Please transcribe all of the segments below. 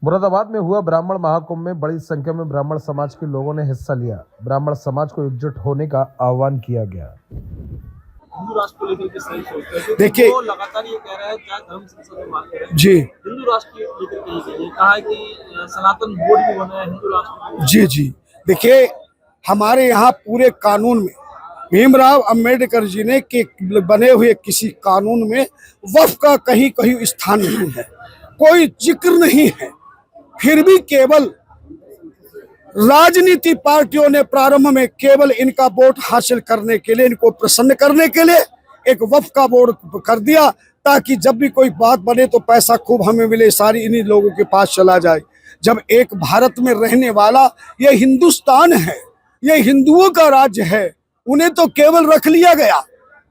मुरादाबाद में हुआ ब्राह्मण महाकुंभ में बड़ी संख्या में ब्राह्मण समाज के लोगों ने हिस्सा लिया। ब्राह्मण समाज को एकजुट होने का आह्वान किया गया। हिंदू राष्ट्र को लेकर के सही सोचते हैं। देखिए, वो लगातार ये कह रहा है, क्या धर्म संसद में मांग रहे हैं जी हिंदू राष्ट्र लेकर के, ये कहा है कि सनातन बोर्ड भी बना है हिंदू राष्ट्र। जी जी देखिए, हमारे यहाँ पूरे कानून में भीमराव अंबेडकर जी ने के बने हुए किसी कानून में वक्फ का कहीं कहीं स्थान नहीं है, कोई जिक्र नहीं है। फिर भी केवल राजनीति पार्टियों ने प्रारंभ में केवल इनका वोट हासिल करने के लिए, इनको प्रसन्न करने के लिए एक वक्फ का बोर्ड कर दिया, ताकि जब भी कोई बात बने तो पैसा खूब हमें मिले, सारी इन्हीं लोगों के पास चला जाए। जब एक भारत में रहने वाला ये हिंदुस्तान है, ये हिंदुओं का राज्य है, उन्हें तो केवल रख लिया गया।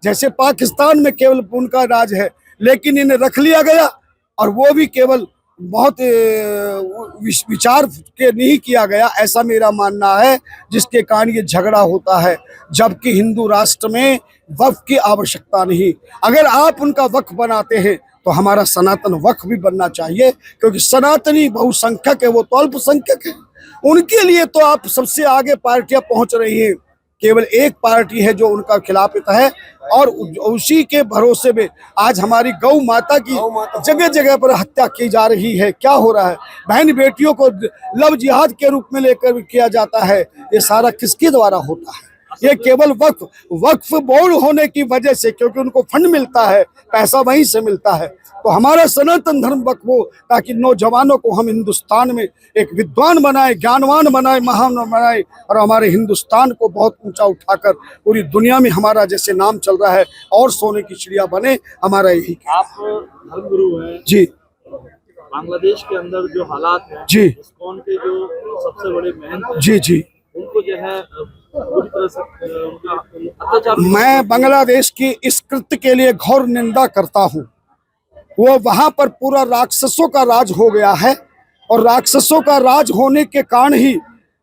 जैसे पाकिस्तान में केवल उनका राज है, लेकिन इन्हें रख लिया गया, और वो भी केवल बहुत विचार के नहीं किया गया, ऐसा मेरा मानना है, जिसके कारण ये झगड़ा होता है। जबकि हिंदू राष्ट्र में वक्फ की आवश्यकता नहीं। अगर आप उनका वक्फ बनाते हैं तो हमारा सनातन वक्फ भी बनना चाहिए, क्योंकि सनातनी बहुसंख्यक है, वो तो अल्पसंख्यक है। उनके लिए तो आप सबसे आगे पार्टियां पहुंच रही हैं। केवल एक पार्टी है जो उनका खिलाफित है, और उसी के भरोसे में आज हमारी गौ माता की जगह जगह पर हत्या की जा रही है। क्या हो रहा है? बहन बेटियों को लव जिहाद के रूप में लेकर किया जाता है। ये सारा किसके द्वारा होता है? ये केवल वक्फ बोर्ड होने की वजह से, क्योंकि उनको फंड मिलता है, पैसा वहीं से मिलता है। तो हमारा सनातन धर्म वक्फ हो, ताकि नौजवानों को हम हिंदुस्तान में एक विद्वान बनाए, ज्ञानवान बनाए, महान बनाए, और हमारे हिंदुस्तान को बहुत ऊंचा उठाकर पूरी दुनिया में हमारा जैसे नाम चल रहा है और सोने की चिड़िया बने, हमारा यही। आप धर्मगुरु हैं जी। बांग्लादेश के अंदर जो हालात हैं, जी, इस्कॉन के जो सबसे बड़े महंत, जी जी, उनको जो है पूरी तरह से उनका अत्याचार। मैं बांग्लादेश की इस कृत्य के लिए घोर निंदा करता हूँ। वो वहां पर पूरा राक्षसों का राज हो गया है, और राक्षसों का राज होने के कारण ही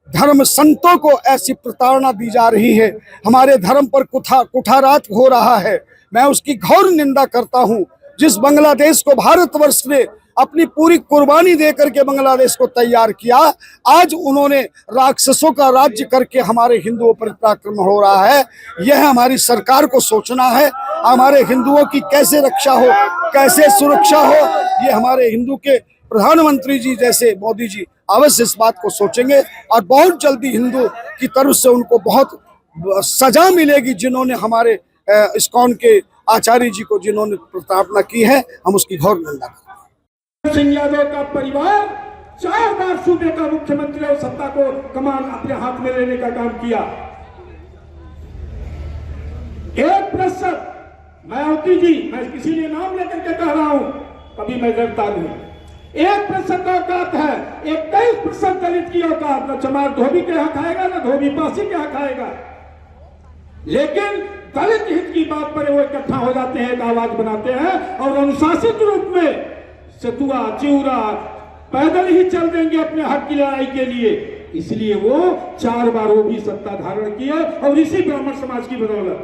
धर्म संतों को ऐसी प्रताड़ना दी जा रही है, हमारे धर्म पर कुठारात हो रहा है। मैं उसकी घोर निंदा करता हूँ। जिस बांग्लादेश को भारतवर्ष ने अपनी पूरी कुर्बानी देकर के बांग्लादेश को तैयार किया, आज उन्होंने राक्षसों का राज्य करके हमारे हिंदुओं पर पराक्रम हो रहा है। यह हमारी सरकार को सोचना है, हमारे हिंदुओं की कैसे रक्षा हो, कैसे सुरक्षा हो। ये हमारे हिंदू के प्रधानमंत्री जी जैसे मोदी जी अवश्य इस बात को सोचेंगे, और बहुत जल्दी हिंदू की तरफ से उनको बहुत सजा मिलेगी। जिन्होंने हमारे इस्कॉन के आचार्य जी को जिन्होंने प्रताड़ना की है, हम उसकी घोर निंदा करते हैं। सिंह यादव का परिवार 4 बार सूबे का मुख्यमंत्री और सत्ता को कमान अपने हाथ में लेने का काम किया। 1%, मायावती जी, मैं किसी ने नाम लेकर के कह रहा हूं, कभी मैं डरता नहीं। 1% औकात है, 21% दलित की औकात। न चमार धोबी के यहाँ खाएगा, न धोबी पासी के यहाँ खाएगा, लेकिन दलित हित की बात पर वो इकट्ठा हो जाते हैं, एक आवाज बनाते हैं, और अनुशासित रूप में सतुआ चिउरा पैदल ही चल देंगे अपने हक की लड़ाई के लिए। इसलिए वो 4 बार वो भी सत्ता धारण किया, और इसी ब्राह्मण समाज की बदौलत।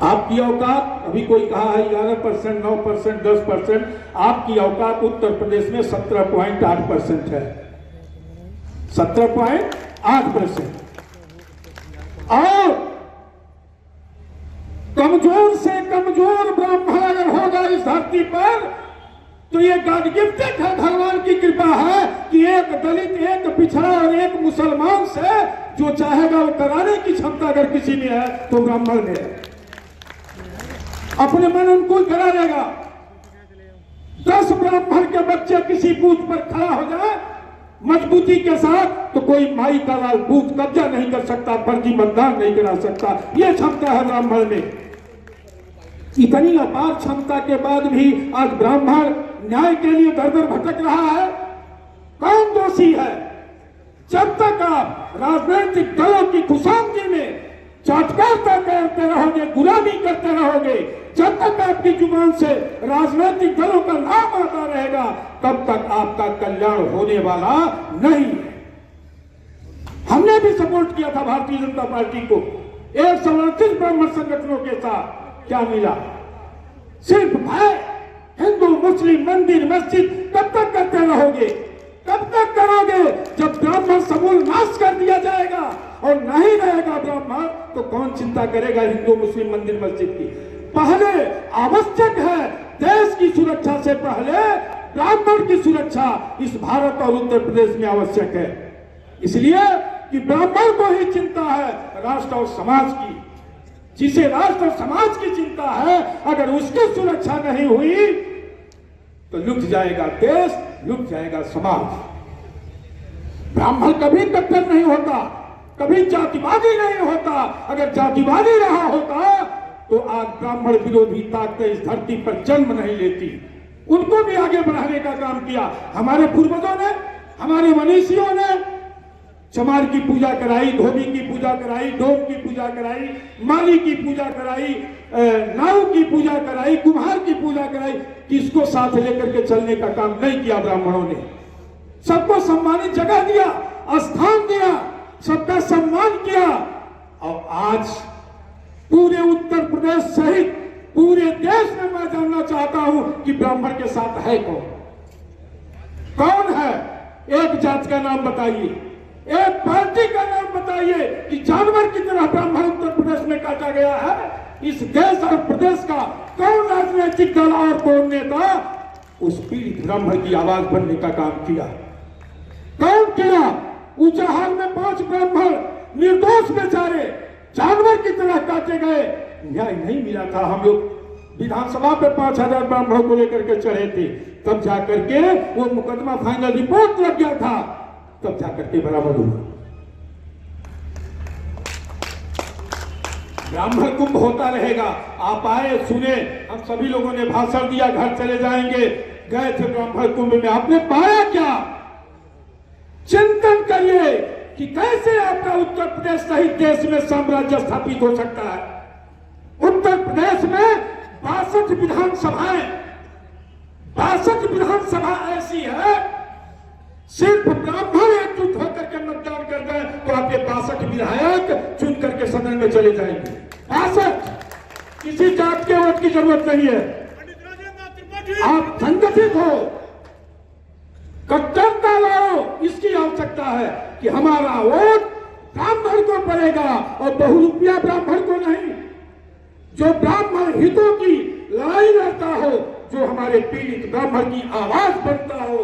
आपकी औकात, अभी कोई कहा है 11%, 9%, 10%, आपकी औकात उत्तर प्रदेश में 17.8% है। 17.8%। और कमजोर से कमजोर ब्राह्मण अगर होगा इस धरती पर, तो ये गॉड गिफ्टेड है, भगवान की कृपा है कि एक दलित, एक पिछड़ा और एक मुसलमान से जो चाहेगा वो कराने की क्षमता अगर किसी में है तो ब्राह्मण में है। अपने मन उनको करा देगा। 10 ब्राह्मण के बच्चे किसी बूथ पर खड़ा हो जाए मजबूती के साथ, तो कोई माई का लाल बूथ कब्जा नहीं कर सकता, फर्जी मतदान नहीं करा सकता। यह क्षमता है ब्राह्मण में। इतनी अपार क्षमता के बाद भी आज ब्राह्मण न्याय के लिए दर दर भटक रहा है। कौन दोषी है? जब तक आप राजनीतिक दलों की खुशामदी में चाटकारता करते रहोगे, गुलामी करते रहोगे, जब तक आपकी जुबान से राजनीतिक दलों का नाम आता रहेगा, तब तक आपका कल्याण होने वाला नहीं है। हमने भी सपोर्ट किया था भारतीय जनता पार्टी को 129 ब्राह्मण संगठनों के साथ। क्या मिला? सिर्फ भय, हिंदू मुस्लिम मंदिर मस्जिद कब तक करते रहोगे? कब तक करोगे? जब ब्राह्मण समूल नाश कर दिया जाएगा और नहीं रहेगा ब्राह्मण, तो कौन चिंता करेगा हिंदू मुस्लिम मंदिर मस्जिद की? पहले आवश्यक है देश की सुरक्षा से पहले ब्राह्मण की सुरक्षा इस भारत और उत्तर प्रदेश में आवश्यक है। इसलिए कि ब्राह्मण को ही चिंता है राष्ट्र और समाज की। जिसे राष्ट्र और समाज की चिंता है, अगर उसकी सुरक्षा नहीं हुई तो लुट जाएगा देश, लुट जाएगा समाज। ब्राह्मण कभी कट्टर नहीं होता, कभी जातिवादी नहीं होता। अगर जातिवादी रहा होता तो आज ब्राह्मण विरोधी ताकतें इस धरती पर जन्म नहीं लेती। उनको भी आगे बढ़ाने का काम किया हमारे पूर्वजों ने, हमारे मनीषियों ने। चमार की पूजा कराई, धोबी की पूजा कराई, डोम की पूजा कराई, माली की पूजा कराई, नाऊ की पूजा कराई, कुम्हार की पूजा कराई। किसको साथ लेकर के चलने का काम नहीं किया ब्राह्मणों ने। सबको सम्मानित जगह दिया, स्थान दिया, सबका सम्मान किया। और आज पूरे उत्तर प्रदेश सहित पूरे देश में मैं जानना चाहता हूं कि ब्राह्मण के साथ है कौन? कौन है? एक जात का नाम बताइए, एक पार्टी का नाम बताइए कि जानवर की तरह ब्राह्मण उत्तर प्रदेश में काटा गया है। इस देश और प्रदेश का कौन राजनीतिक दल और कौन नेता उस पीड़ित ब्राह्मण की आवाज बनने का काम किया? कौन किया? ऊंचाहार में 5 ब्राह्मण निर्दोष बेचारे जानवर की तरह काटे गए, न्याय नहीं मिला था। हम लोग विधानसभा पे 5000 ब्राह्मणों को लेकर के चढ़े थे, तब जाकर के वो मुकदमा फाइनल रिपोर्ट लग गया था, तब जाकर के बराबर हुआ। ब्राह्मण कुंभ होता रहेगा। आप आए, सुने, हम सभी लोगों ने भाषण दिया, घर चले जाएंगे। गए थे ब्राह्मण कुंभ में, आपने पाया क्या? चिंतन करिए कि कैसे आपका उत्तर प्रदेश सहित देश में साम्राज्य स्थापित हो सकता है। उत्तर प्रदेश में 62 विधानसभाएं, 62 विधानसभा ऐसी है, सिर्फ ब्राह्मण एकजुट होकर के मतदान कर दें तो आपके 62 विधायक चुन करके सदन में चले जाएंगे। 62, किसी जात के वोट की जरूरत नहीं है। आप संगठित हो, कट्टरता लाओ, इसकी आवश्यकता है कि हमारा वोट ब्राह्मण को पड़ेगा और बहुरूपिया ब्राह्मण को नहीं। जो ब्राह्मण हितों की लड़ाई लड़ता हो, जो हमारे पीड़ित ब्राह्मण की आवाज बनता हो,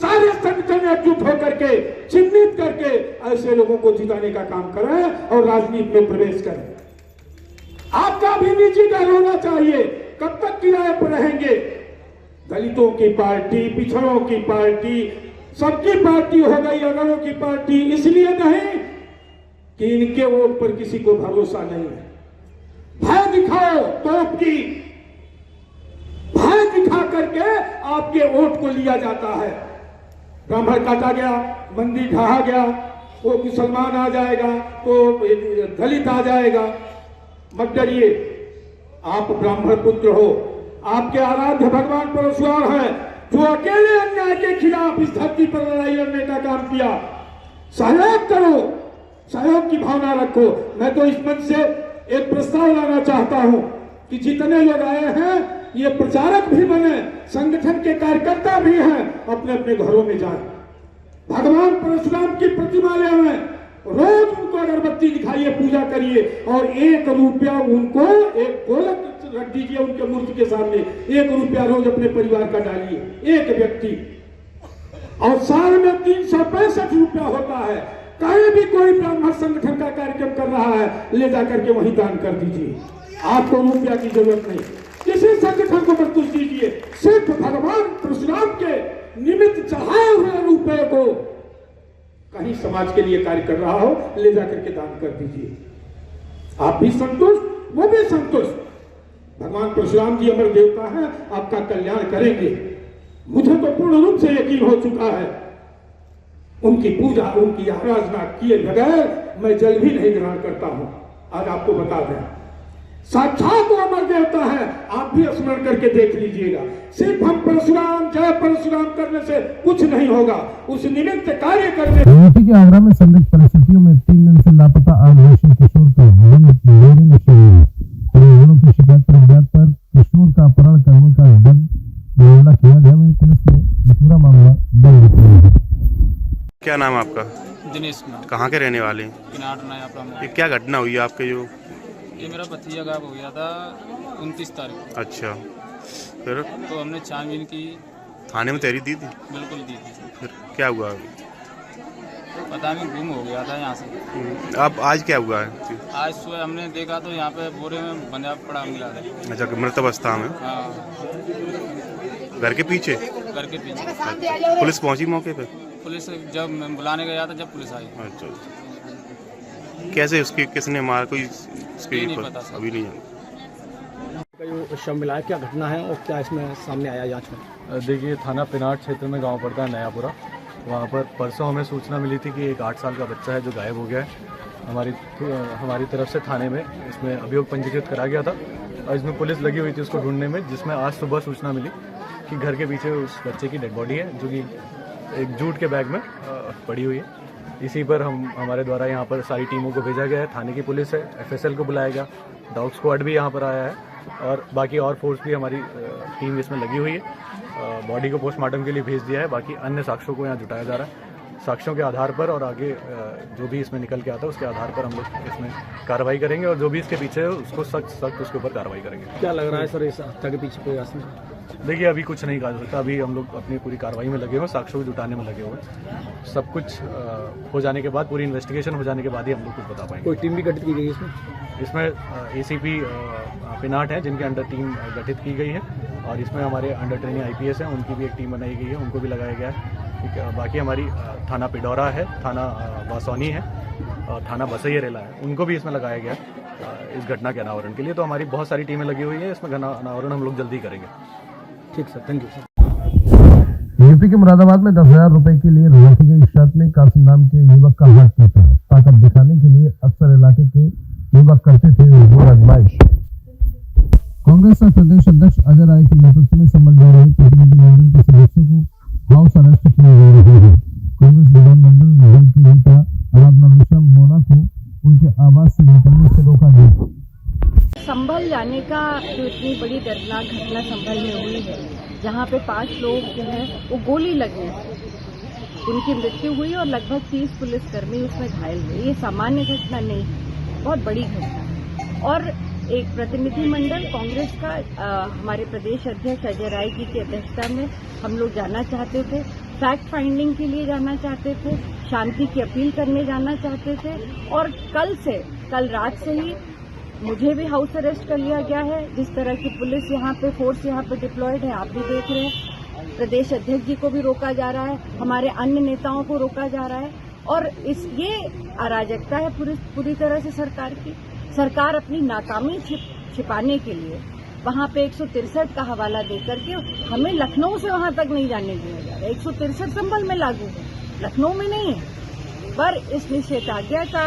सारे संगठन एकजुट होकर के चिन्हित करके ऐसे लोगों को जिताने का काम करें और राजनीति में प्रवेश करें। आपका भी निजी डर होना चाहिए। कब तक किराए पर रहेंगे? दलितों की पार्टी, पिछड़ों की पार्टी, सबकी पार्टी हो गई, अगड़ों की पार्टी, इसलिए नहीं कि इनके वोट पर किसी को भरोसा नहीं है। भय दिखाओ तोप की, भय दिखा करके आपके वोट को लिया जाता है। ब्राह्मण काटा गया, मंदिर ढहा गया, वो मुसलमान आ जाएगा, तो दलित आ जाएगा। मत डरिए, आप ब्राह्मण पुत्र हो, आपके आराध्य भगवान परशुराम हैं, जो अकेले अन्याय के खिलाफ इस धरती पर लड़ाई लड़ने का काम किया। सहयोग करो, सहयोग की भावना रखो। मैं तो इस मंच से एक प्रस्ताव लाना चाहता हूं कि जितने लोग आए हैं ये प्रचारक भी बने, संगठन के कार्यकर्ता भी हैं, अपने अपने घरों में जाएं, भगवान परशुराम की प्रतिमा ले आएं, रोज उनको अगरबत्ती दिखाइए, पूजा करिए और 1 रुपया उनको, एक गोलक रख दीजिए उनके मूर्ति के सामने, 1 रुपया रोज अपने परिवार का डालिए, एक व्यक्ति। और साल में 365 रुपया होता है। कहीं भी कोई ब्राह्मण संगठन का कार्यक्रम कर रहा है, ले जाकर के वहीं दान कर दीजिए। आपको रुपया की जरूरत नहीं, किसी संगठन को मत कुछ दीजिए, सिर्फ भगवान परशुराम के निमित्त चढ़ाए हुए रुपये को कहीं समाज के लिए कार्य कर रहा हो, ले जाकर के दान कर दीजिए। आप भी संतुष्ट, वो भी संतुष्ट। भगवान परशुराम जी अमर देवता हैं, आपका कल्याण करेंगे, मुझे तो पूर्ण रूप से यकीन हो चुका है। उनकी पूजा, उनकी आराधना किए बगैर मैं जल भी नहीं ग्रहण करता हूं। आज आपको बता दें, साक्षात वो अमर देवता है। आप भी स्मरण करके देख लीजिएगा। सिर्फ हम परशुराम जय परशुराम करने से कुछ नहीं होगा, उस निमित्त कार्य करने। यूपी के आगरा में संदिग्ध परिस्थितियों में 3 दिन से लापता आदिवासी किशोर का डेरे में शहीद। परिजनों की शिकायत पर किशोर का अपहरण करने का मामला क्या नाम है आपका? दिनेश नाम, कहाँ के रहने वाले हैं? किनाट नया प्रमोद। ये क्या घटना हुई है आपके जो? ये मेरा भतीजा गायब हो गया था 29 तारीख को। अच्छा, फिर तो हमने छानबीन की, थाने में तहरीर दी थी? बिल्कुल दी थी। फिर क्या हुआ? पता नहीं गुम हो गया था यहाँ से। अब आज क्या हुआ है? आज सुबह हमने देखा तो यहाँ पे बोरे में बंधा पड़ा मिला था। अच्छा, मृत अवस्था में हाँ, घर के पीछे? घर के पीछे। पुलिस पहुंची मौके पे? पुलिस जब मैं बुलाने गया था जब पुलिस आई। अच्छा, कैसे उसकी किसने मारा? कोई उसकी ये नहीं पता सर। अभी नहीं जानते। का जो शव मिला है, क्या घटना है और क्या इसमें सामने आया जांच में? देखिए, थाना पिनाट क्षेत्र में गांव पड़ता है नयापुरा। वहाँ पर परसों हमें सूचना मिली थी कि एक 8 साल का बच्चा है जो गायब हो गया है। हमारी तरफ से थाने में इसमें अभियोग पंजीकृत करा गया था और इसमें पुलिस लगी हुई थी उसको ढूंढने में, जिसमें आज सुबह सूचना मिली कि घर के पीछे उस बच्चे की डेड बॉडी है जो कि एक जूट के बैग में पड़ी हुई है। इसी पर हमारे द्वारा यहाँ पर सारी टीमों को भेजा गया है। थाने की पुलिस है, FSL को बुलाया गया, डॉग स्क्वाड भी यहाँ पर आया है और बाकी और फोर्स भी हमारी टीम इसमें लगी हुई है। बॉडी को पोस्टमार्टम के लिए भेज दिया है। बाकी अन्य साक्ष्यों को यहाँ जुटाया जा रहा है। साक्ष्यों के आधार पर और आगे जो भी इसमें निकल के आता है उसके आधार पर हम लोग इसमें कार्रवाई करेंगे और जो भी इसके पीछे है उसको सख्त उसके ऊपर कार्रवाई करेंगे। क्या लग रहा है सर इस हत्या के पीछे कोई आसन? देखिए, अभी कुछ नहीं कहा जा सकता। अभी हम लोग अपनी पूरी कार्रवाई में लगे हुए, साक्ष्यों को जुटाने में लगे हुए। सब कुछ हो जाने के बाद, पूरी इन्वेस्टिगेशन हो जाने के बाद ही हम लोग कुछ बता पाएंगे। कोई टीम भी गठित की गई है इसमें ACP पिनाट है जिनके अंडर टीम गठित की गई है और इसमें हमारे अंडर ट्रेनिंग IPS हैं, उनकी भी एक टीम बनाई गई है, उनको भी लगाया गया है। ठीक है, बाकी हमारी थाना पिडौरा है, थाना बासौनी है और थाना बसैया रेला है, उनको भी इसमें लगाया गया है इस घटना के अनावरण के लिए। तो हमारी बहुत सारी टीमें लगी हुई हैं, इसमें अनावरण हम लोग जल्दी करेंगे। ठीक sir, thank you sir. UP के मुरादाबाद में 10,000 रुपए के लिए रखी गई शर्त में कासिम नाम के युवक का हाथ टूटा। ताकत दिखाने के लिए अक्सर इलाके के युवक करते थे वो आजमाइश। कांग्रेस के प्रदेश अध्यक्ष अजय राय के नेतृत्व में संभल जा रहे प्रतिनिधिमंडल के सदस्यों को हाउस अरेस्ट किया जा रहा है। कांग्रेस विधानमंडल दल की नेता आराधना मिश्रा मोना को उनके आवास से निकलने से रोका गया। संभल जाने का जो इतनी बड़ी दर्दनाक घटना संभल में हुई है, जहां पे 5 लोग जो हैं वो गोली लगने से उनकी मृत्यु हुई और लगभग 30 पुलिसकर्मी उसमें घायल हुए। ये सामान्य घटना नहीं है, बहुत बड़ी घटना है। और एक प्रतिनिधिमंडल कांग्रेस का हमारे प्रदेश अध्यक्ष अजय राय जी की अध्यक्षता में हम लोग जाना चाहते थे, फैक्ट फाइंडिंग के लिए जाना चाहते थे, शांति की अपील करने जाना चाहते थे। और कल रात से ही मुझे भी हाउस अरेस्ट कर लिया गया है। जिस तरह की पुलिस यहाँ पे, फोर्स यहाँ पे डिप्लॉयड है, आप भी देख रहे हैं। प्रदेश अध्यक्ष जी को भी रोका जा रहा है, हमारे अन्य नेताओं को रोका जा रहा है। और ये अराजकता है पूरी तरह से सरकार की। सरकार अपनी नाकामी छिपाने के लिए वहाँ पे 163 का हवाला देकर के हमें लखनऊ से वहाँ तक नहीं जाने दिया जा रहा है। 163 संभल में लागू है, लखनऊ में नहीं है। पर इस निषेधाज्ञा का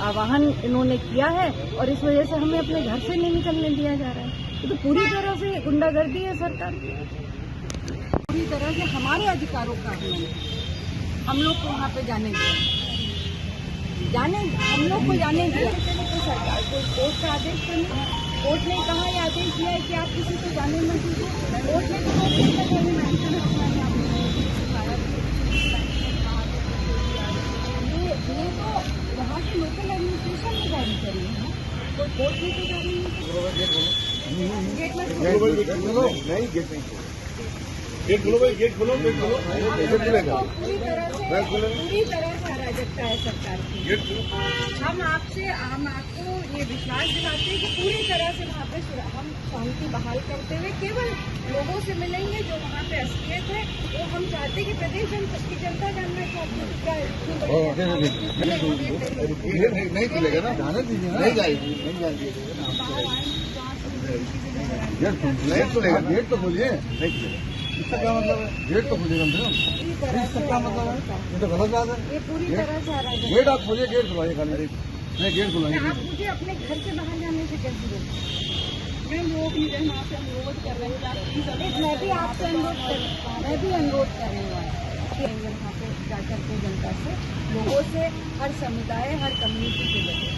आह्वान इन्होंने किया है और इस वजह से हमें अपने घर से नहीं निकलने दिया जा रहा है। ये तो पूरी तरह से गुंडागर्दी है सरकार की, पूरी तरह से हमारे अधिकारों का हनन। हम लोग को वहाँ पे जाने हम लोग को जाने दिया तो सरकार को कोर्ट का आदेश करना। कोर्ट ने कहा ये आदेश दिया है कि आप किसी को जाने मत दीजिए। कोर्ट ने ये तो वहाँ के लोकल एडमिनिस्ट्रेशन ने जारी करी है, तो कोर्ट ने तो जारी पूरी तरह से अराजकता है सरकार की। हम आपको ये विश्वास दिलाते हैं कि पूरी तरह से वहाँ पे हम शांति बहाल करते हुए केवल लोगों से मिलेंगे जो वहाँ पे असलियत है। वो हम चाहते कि प्रदेश की जनता जानना चाहती है। नहीं खुलेगा ना, जाने दीजिए, नहीं जाएगी, नहीं जाएगी। गेट खुलेगा, गेट तो खोलिए, नहीं खुलेगा। इसका क्या मतलब है? गेट तो खोलिए कम से कम। इसका क्या मतलब है? ये तो गलत बात है। ये पूरी तरह से अराजकता। गेट आप खोलिए, गेट खुलाइए, खाली नहीं गेट खुलाइए। आप मुझे अपने घर से बाहर जाने से कैसे रोकते? मैं लोग नहीं रहे, वहाँ से अनुरोध कर रहे हैं। मैं भी आपसे अनुरोध कर रही हूँ, मैं भी अनुरोध कर रही हूँ वहाँ पे जाकर के जनता से, लोगों से, हर समुदाय, हर कम्युनिटी के लोगों।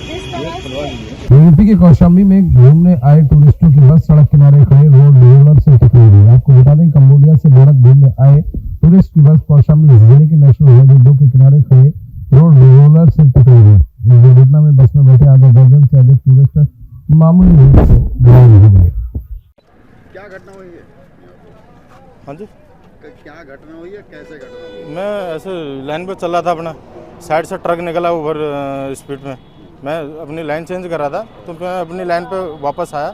यूपी के कौशाम्बी में घूमने आए टूरिस्टों की बस सड़क किनारे खड़े रोड रोलर से टकरा गई। आपको बता दें, कंबोडिया से भारत घूमने आए हाँ जी, क्या घटना हुई है, कैसे घटना हुई? मैं ऐसे लाइन पे चल रहा था अपना, साइड से ट्रक निकला ओवर स्पीड में। मैं अपनी लाइन चेंज कर रहा था, तो मैं अपनी लाइन पे वापस आया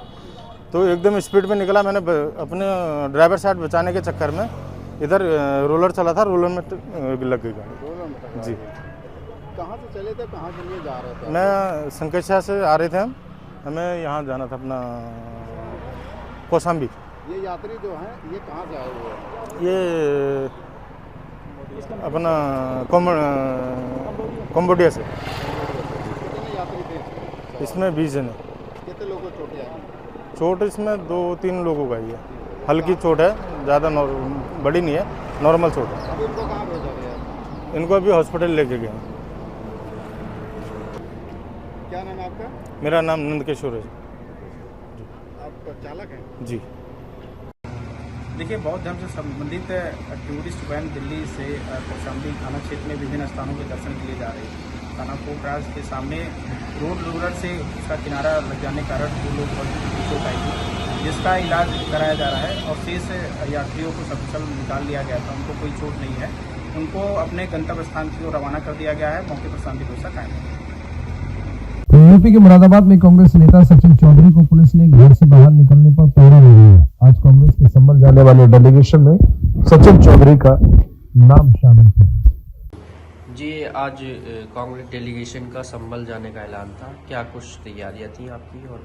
तो एकदम स्पीड में निकला। मैंने अपने ड्राइवर साइड बचाने के चक्कर में इधर रोलर चला था, रोलर में लग गई गाड़ी जी। कहाँ से चले थे, कहाँ के लिए जा रहे थे? मैं संकेशा से आ रहे थे हमें यहाँ जाना था अपना कौशाम्बी। ये यात्री जो हैं ये कहाँ से आए हुए हैं? ये अपना कंबोडिया से। कितने यात्री थे इसमें 20 जन है। कितने लोगों को चोटें आई? चोट इसमें 2-3 लोगों का ही है, हल्की चोट है, ज़्यादा बड़ी नहीं है, नॉर्मल चोट है। अभी इनको कहाँ भेजा गया है? इनको अभी हॉस्पिटल लेके गए हैं। क्या नाम है आपका? मेरा नाम नंदकिशोर है आप चालक हैं? जी। देखिए, बौद्ध धर्म से संबंधित टूरिस्ट वैन दिल्ली से कौशाम्बी थाना क्षेत्र में विभिन्न स्थानों के दर्शन के लिए जा रही है। थाना कोटराज के सामने रोलर से उसका किनारा लग जाने के कारण 2 लोग चोट आई थी, जिसका इलाज कराया जा रहा है और शेष यात्रियों को सकुशल निकाल लिया गया था। उनको कोई चोट नहीं है, उनको अपने गंतव्य स्थान की ओर रवाना कर दिया गया है। मौके पर शांति व्यवस्था कायम है। यूपी के मुरादाबाद में कांग्रेस नेता सचिन चौधरी को पुलिस ने घर से बाहर निकलने पर पहरा दे दिया। आज कांग्रेस के संभल जाने वाले डेलीगेशन में सचिन चौधरी का नाम शामिल था। जी, आज कांग्रेस डेलीगेशन का संभल जाने का ऐलान था, क्या कुछ तैयारियां थी आपकी? और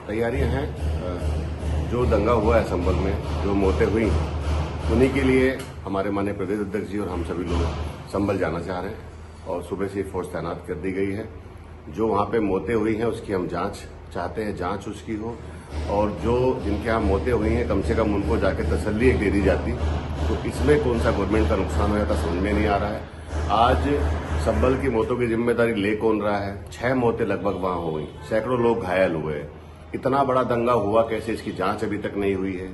तैयारियां हैं, जो दंगा हुआ है संभल में, जो मौतें हुई, उन्हीं के लिए हमारे माननीय प्रदेश अध्यक्ष जी और हम सभी लोग संभल जाना चाह रहे हैं और सुबह से फोर्स तैनात कर दी गई है। जो वहाँ पे मौतें हुई हैं उसकी हम जांच चाहते हैं, जांच उसकी हो, और जो जिनके यहाँ मौतें हुई हैं कम से कम उनको जाके तसल्ली एक दे दी जाती, तो इसमें कौन सा गवर्नमेंट का नुकसान हो जाता समझ में नहीं आ रहा है। आज संभल की मौतों की जिम्मेदारी ले कौन रहा है? 6 मौतें लगभग वहाँ हो गई, सैकड़ों लोग घायल हुए। इतना बड़ा दंगा हुआ कैसे, इसकी जांच अभी तक नहीं हुई है।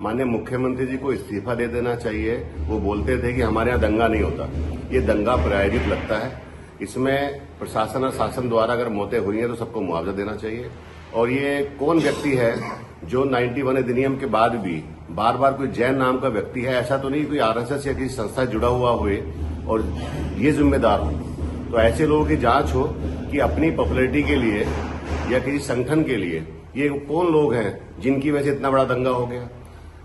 माननीय मुख्यमंत्री जी को इस्तीफा दे देना चाहिए। वो बोलते थे कि हमारे यहाँ दंगा नहीं होता, ये दंगा प्रायोजित लगता है। इसमें प्रशासन और शासन द्वारा अगर मौतें हुई हैं तो सबको मुआवजा देना चाहिए। और ये कौन व्यक्ति है जो 91 अधिनियम के बाद भी बार बार कोई जैन नाम का व्यक्ति है, ऐसा तो नहीं कोई आरएसएस या किसी संस्था से जुड़ा हुआ हुए और ये जिम्मेदार हो, तो ऐसे लोगों की जांच हो कि अपनी पॉपुलैरिटी के लिए या किसी संगठन के लिए ये कौन लोग हैं जिनकी वजह से इतना बड़ा दंगा हो गया।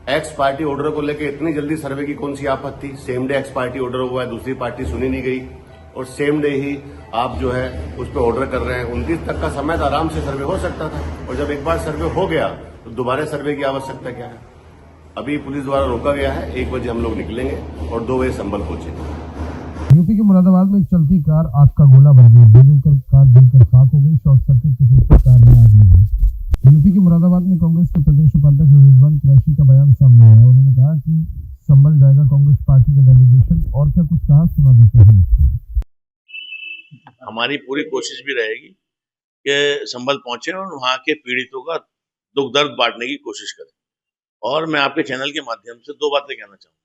एक्स पार्टी ऑर्डर को लेकर इतनी जल्दी सर्वे की कौन सी आफत थी? Same day x party order हुआ है, दूसरी पार्टी सुनी नहीं गई और सेम डे ही आप जो है उस पर ऑर्डर कर रहे हैं। 29 तक का समय था, आराम से सर्वे हो सकता था, और जब एक बार सर्वे हो गया तो दोबारा सर्वे की आवश्यकता क्या है? अभी पुलिस द्वारा रोका गया है, 1 बजे हम लोग निकलेंगे और 2 बजे संभल पहुंचेंगे। यूपी के मुरादाबाद में एक चलती कार आग का गोला बन गई, बेजोकर कार जलकर खाक हो गई। शॉर्ट सर्किट के चलते कार में आग लगी। यूपी के मुरादाबाद में कांग्रेस के प्रदेश उपाध्यक्ष रिजवान कुरैशी का बयान सामने आया। उन्होंने कहा कि संभल जाएगा कांग्रेस पार्टी का डेलीगेशन, और क्या कुछ कहा सुना देते हैं। हमारी पूरी कोशिश भी रहेगी कि संभल पहुंचे और वहां के पीड़ितों का दुख दर्द बांटने की कोशिश करें। और मैं आपके चैनल के माध्यम से 2 बातें कहना चाहूंगा।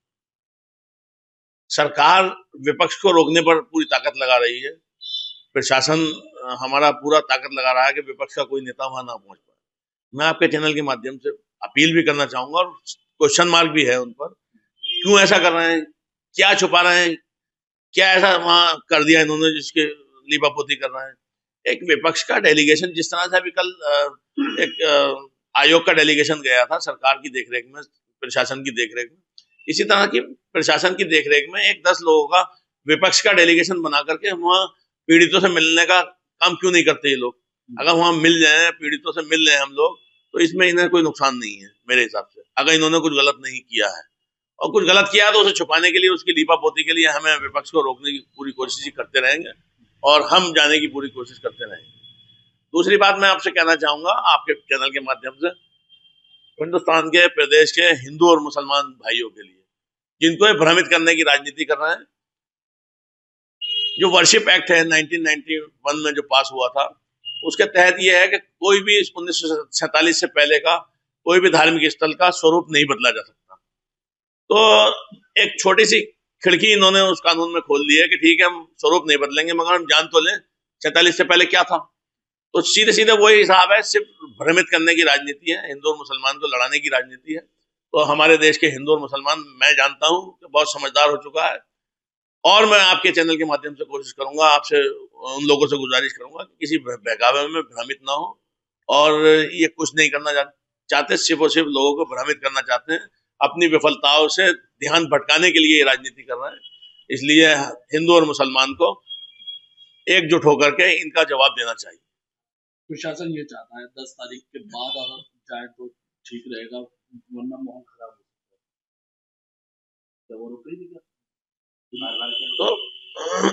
सरकार विपक्ष को रोकने पर पूरी ताकत लगा रही है, प्रशासन हमारा पूरा ताकत लगा रहा है कि विपक्ष का कोई नेता वहां ना पहुंच पाए। मैं आपके चैनल के माध्यम से अपील भी करना चाहूंगा और क्वेश्चन मार्क भी है उन पर, क्यों ऐसा कर रहे हैं, क्या छुपा रहे हैं, क्या ऐसा वहां कर दिया इन्होंने जिसके लीपापोती कर रहे हैं। एक विपक्ष का डेलीगेशन, जिस तरह से अभी कल एक आयोग का डेलीगेशन गया था सरकार की देखरेख में, प्रशासन की देखरेख में, इसी तरह की प्रशासन की देखरेख में एक 10 लोगों का विपक्ष का डेलीगेशन बना करके वहां पीड़ितों से मिलने का काम क्यों नहीं करते ये लोग? अगर वहां मिल जाए, पीड़ितों से मिल जाए हम लोग, तो इसमें इन्हें कोई नुकसान नहीं है मेरे हिसाब से। अगर इन्होंने कुछ गलत नहीं किया है और कुछ गलत किया है तो उसे छुपाने के लिए, उसकी लीपापोती के लिए हमें विपक्ष को रोकने की पूरी कोशिश ही करते रहेंगे और हम जाने की पूरी कोशिश करते रहेंगे। दूसरी बात मैं आपसे कहना चाहूंगा आपके चैनल के माध्यम से, हिंदुस्तान के प्रदेश के हिंदू और मुसलमान भाइयों के लिए, जिनको ये भ्रमित करने की राजनीति कर रहे हैं, जो वर्शिप एक्ट है 1991 में जो पास हुआ था, उसके तहत यह है कि कोई भी 1947 से पहले का कोई भी धार्मिक स्थल का स्वरूप नहीं बदला जा सकता। तो एक छोटी सी खिड़की इन्होंने उस कानून में खोल दी है कि ठीक है हम स्वरूप नहीं बदलेंगे, मगर हम जान तो लें 47 से पहले क्या था। तो सीधे सीधे वही हिसाब है, सिर्फ भ्रमित करने की राजनीति है, हिंदू और मुसलमान को लड़ाने की राजनीति है। तो हमारे देश के हिंदू और मुसलमान, मैं जानता हूं कि बहुत समझदार हो चुका है। और मैं आपके चैनल के माध्यम से कोशिश करूंगा, आपसे उन लोगों से गुजारिश करूंगा कि किसी बहकावे में भ्रमित ना हो, और ये कुछ नहीं करना चाहते, सिर्फ और सिर्फ लोगों को भ्रमित करना चाहते हैं, अपनी विफलताओं से ध्यान भटकाने के लिए ये राजनीति कर रहे हैं। इसलिए हिंदू और मुसलमान को एकजुट होकर के इनका जवाब देना चाहिए। प्रशासन ये चाहता है 10 तारीख के बाद अगर जाए तो ठीक रहेगा, वरना माहौल खराब हो सकता है। क्या वो रुकेगी क्या? तो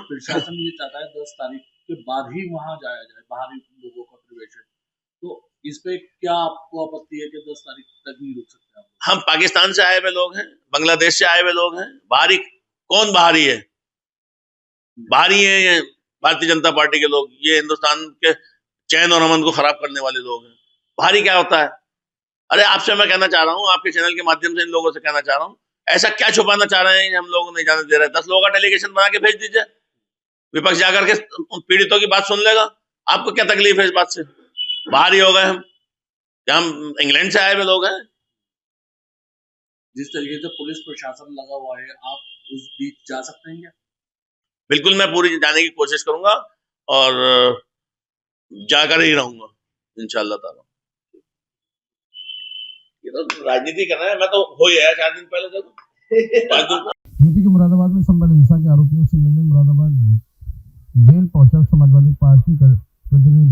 प्रशासन ये चाहता है 10 तारीख के बाद ही वहां जाया जाए, बाहरी लोगों का प्रवेश। तो इस पे क्या आपको आपत्ति है कि 10 तारीख तक नहीं रुक सकते आप? हम पाकिस्तान से आए हुए लोग हैं, बांग्लादेश से आए हुए लोग हैं। बाहरी कौन बाहरी है? बाहरी है ये भारतीय जनता पार्टी के लोग, ये हिंदुस्तान के चैन और अमन को खराब करने वाले लोग हैं। बाहरी क्या होता है? अरे आपसे मैं कहना चाह रहा हूँ, आपके चैनल के माध्यम से इन लोगों से कहना चाह रहा हूँ, ऐसा क्या छुपाना चाह रहे हैं हम लोग नहीं जाने दे रहे? 10 लोगों का डेलीगेशन बना के भेज दीजिए, विपक्ष जाकर के पीड़ितों की बात सुन लेगा। आपको क्या तकलीफ है इस बात से? बाहरी हो गए हम इंग्लैंड से आए हुए लोग हैं। जिस तरीके से पुलिस प्रशासन लगा हुआ है, आप उस बीच जा सकते हैं क्या? बिल्कुल, मैं पूरी जाने की कोशिश करूंगा और जाकर ही रहूंगा इंशाअल्लाह ताला। ये तो राजनीति कर रहे हैं, मैं तो हो ही आया 4 दिन पहले तक। यूपी के मुरादाबाद में संबल हिंसा के आरोपियों से मिलने मुरादाबाद जेल पहुंचा समाजवादी पार्टी का प्रतिनिधि